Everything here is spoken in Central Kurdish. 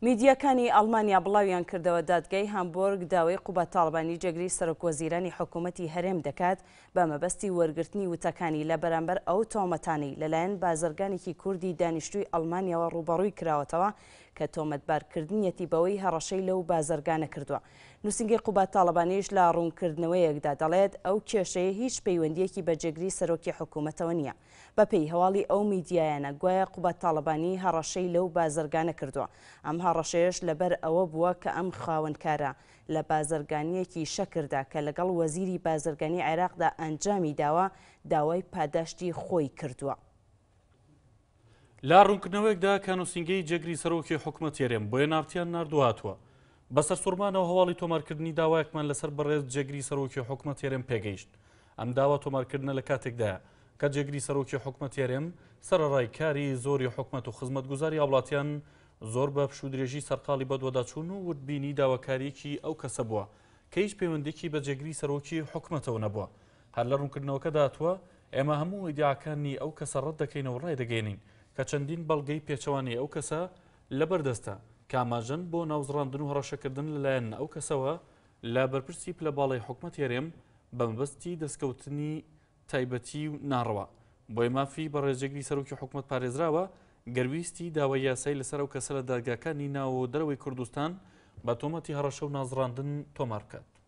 میدیاکانی ئەڵمانیا بڵاویان کردەوە دادگای هامبۆرگ داوای قوبە تاڵبانی جێگری سەرۆکوەزیرانی حکوومەتی هەرێم دەکات بە مەبەستی وەرگرتنی وتەکانی لە بەرامبەر ئەو تۆمەتانەی لەلایەن بازرگانێکی کوردی دانیشتووی ئەڵمانیاوە ڕوبەڕووی کراوەتەوە کە تۆمەتبارکردنیەتی بەوەی هەڕەشەی لەو بازرگانە کردووە. نووسنگی قوبە تاڵبانیش لە ڕوونکردنەوەیەکدا دەڵێت ئەو کێشەیە هیچ پەیوەندیەکی بە جێگری سەرۆکی حکوومەتەوە نییە. بەپێی هەواڵی ئەو میدیایانە گوایە قوبە تاڵبانی هەڕەشەی لەو بازرگانە کردووە. ئەم هەڕەشەیەش لەبەر ئەوە بووە کە ئەم خاوەنکارە لە بازرگانیەکی شەکردا کە لەگەڵ وەزیری بازرگانی عێراقدا ئەنجامی داوە داوای پاداشتی خۆی کردووە. لا ڕوونکردنەوەیەکدا کە نووسنگەی جێگری سەرۆکی حکوومەت هێرێم بۆیە ناوتیان نردوهاتوە. بەسەر سوورمانەوە هەواڵی تۆمارکردنی داوایەکمان لەسەر بەڕێز جێگری سەرۆکی حکوومەت هێرێم پێگەیشت. ئەم داوا تۆمارکردنە لە کاتێکدایە کە جێگری سەرۆکی حکوومەت هێرێم سەرەڕای کاری زۆری حکوومەت و خزمەتگوزاری هاوڵاتیان زۆر بە پشودرێژی سەرقاڵی بەدوەداچوون و وتبینی داواکاریەکی ئەو کەسە بووە کە هیچ پەیوەندێکی بە جێگری سەرۆکی حکوومەتەوە نەبووە. هەر لە ڕوونکردنەوەکە داتووە ئێمە هەموو ئیدیاکانی ئەو کەسە ڕەت دەکەینەوە ڕای دەگەێنین کە چەندین بەڵگەی پێچەوانی ئەو کەسە لەبەردەستە کە ئاماژەن بۆ ناوزڕاندن و هەڕەشەکردن لەلایەن ئەو کەسەوە لە بەرپرسی پلە باڵای حکوومەت هێرێم بە مەبەستی دەستکەوتنی تایبەتی و ناڕەوا. بۆی مافی بە ڕێزجێگری سەرۆکی حکوومەت پارێزراوە گەرویستی داوای یاسایی لەسەر ئەو کەسە لە دادگاکانی ناو و دەرەوەی کوردستان بە تۆمەتی هەڕەشە و نازڕاندن تۆمار بکات.